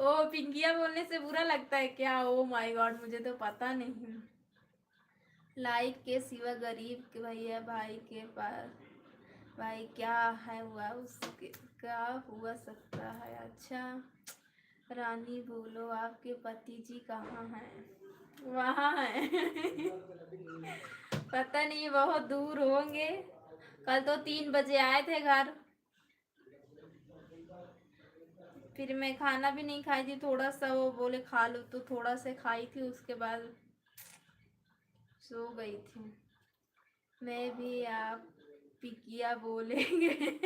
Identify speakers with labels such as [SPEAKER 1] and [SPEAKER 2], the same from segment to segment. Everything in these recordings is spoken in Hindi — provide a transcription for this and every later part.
[SPEAKER 1] ओ पिंकिया बोलने से बुरा लगता है क्या? ओ माय गॉड, मुझे तो पता नहीं। लाइक के सिवा गरीब के भैया भाई के पास भाई क्या है हुआ उसके, क्या हुआ सकता है? अच्छा रानी बोलो आपके पति जी कहाँ हैं? वहाँ हैं। पता नहीं, बहुत दूर होंगे। कल तो 3 बजे आए थे घर, फिर मैं खाना भी नहीं खाई थी, थोड़ा सा वो बोले खा लो तो थोड़ा सा खाई थी, उसके बाद सो गई थी। मैं भी आप पिकिया बोलेंगे।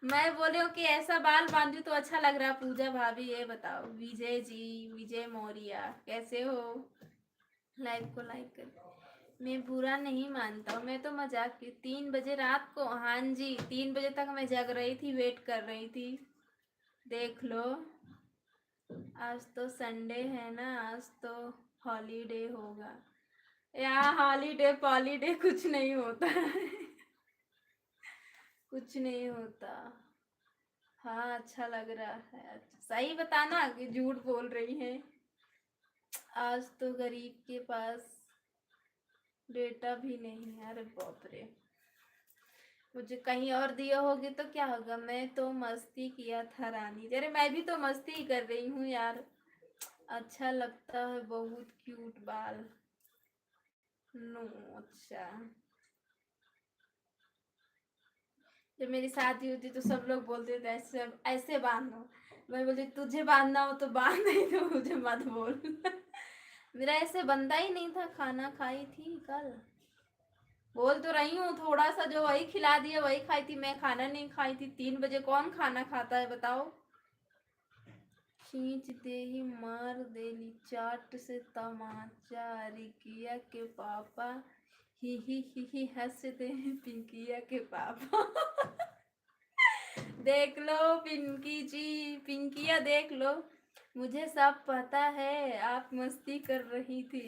[SPEAKER 1] मैं बोले हूँ कि ऐसा बाल बांधू तो अच्छा लग रहा। पूजा भाभी ये बताओ, विजय जी, विजय मौर्य कैसे हो? लाइव को लाइक कर। मैं बुरा नहीं मानता हूँ, मैं तो मजाक की। 3 बजे रात को, हाँ जी 3 बजे तक मैं जग रही थी, वेट कर रही थी। देख लो, आज तो संडे है ना, आज तो हॉलीडे होगा। यहाँ हॉलीडे पॉलीडे कुछ नहीं होता है। कुछ नहीं होता। हाँ अच्छा लग रहा है। अच्छा सही बताना कि झूठ बोल रही है। आज तो गरीब के पास डेटा भी नहीं है। अरे बाप रे, मुझे कहीं और दिया होगी तो क्या होगा? मैं तो मस्ती किया था रानी। अरे मैं भी तो मस्ती ही कर रही हूँ यार। अच्छा लगता है, बहुत क्यूट बाल। नो अच्छा, जब मेरी शादी होती तो सब लोग बोलते थे ऐसे ऐसे बांधो। मैं बोलती तुझे बांधना हो तो बांध, नहीं तो मुझे मत बोल। मेरा ऐसे बंदा ही नहीं था। खाना खाई थी कल, बोल तो रही हूँ थोड़ा सा, जो वही खिला दिया वही खाई थी। मैं खाना नहीं खाई थी। 3 बजे कौन खाना खाता है बताओ? खींच दे ही मार देली चाट से तमाचा, रिकिया के पापा ही हंसते हैं पिंकिया के पापा। देख लो पिंकी जी, पिंकिया देख लो, मुझे सब पता है आप मस्ती कर रही थी।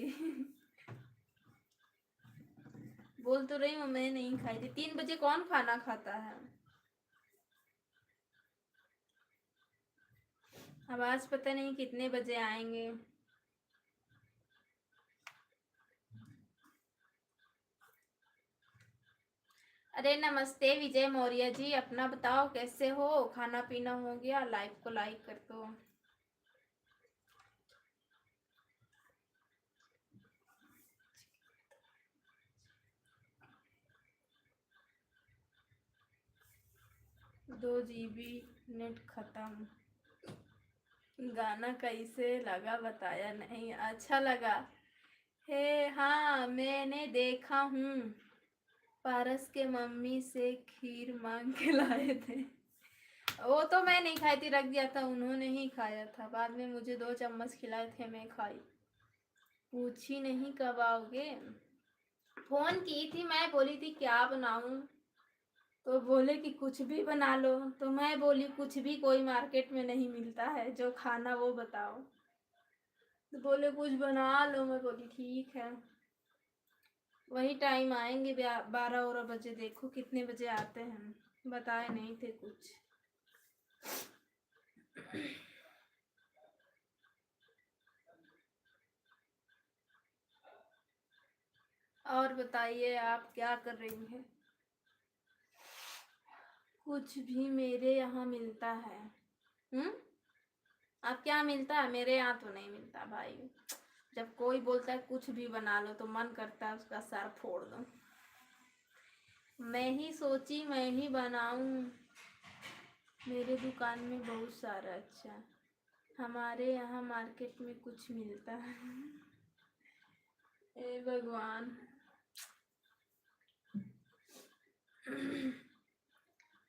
[SPEAKER 1] बोल तो रही हूँ मैं नहीं खाई थी। 3 बजे कौन खाना खाता है? अब आज पता नहीं कितने बजे आएंगे। अरे नमस्ते विजय मौर्य जी, अपना बताओ कैसे हो? खाना पीना हो गया? लाइव को लाइक कर दो। दो GB नेट खत्म। गाना कैसे लगा बताया नहीं? अच्छा लगा। हे हाँ मैंने देखा हूँ, पारस के मम्मी से खीर मांग के लाए थे। वो तो मैं नहीं खाई थी, रख दिया था, उन्होंने ही खाया था। बाद में मुझे 2 चम्मच खिलाए थे, मैं खाई। पूछी नहीं कब आओगे? फोन की थी, मैं बोली थी क्या बनाऊं, तो बोले कि कुछ भी बना लो। तो मैं बोली कुछ भी कोई मार्केट में नहीं मिलता है, जो खाना वो बताओ। तो बोले कुछ बना लो। मैं बोली ठीक है। वही टाइम आएंगे 12 बजे, देखो कितने बजे आते हैं। बताए नहीं थे कुछ। और बताइए आप क्या कर रही हैं? कुछ भी मेरे यहाँ मिलता है? आप क्या मिलता है? मेरे यहाँ तो नहीं मिलता भाई। जब कोई बोलता है कुछ भी बना लो तो मन करता है उसका सर फोड़ दो। मैं ही सोची मैं ही बनाऊं। मेरे दुकान में बहुत सारा। अच्छा, हमारे यहाँ मार्केट में कुछ मिलता है। हे भगवान।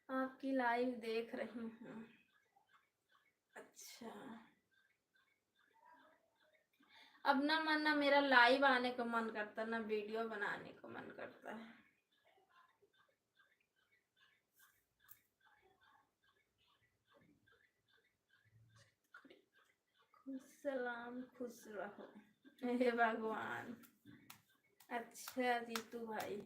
[SPEAKER 1] आपकी लाइव देख रही हूँ। अच्छा, अब ना मन ना मेरा लाइव आने का मन करता, ना वीडियो बनाने का मन करता है। सलाम, खुश रहो। हे भगवान। अच्छा जीतू भाई।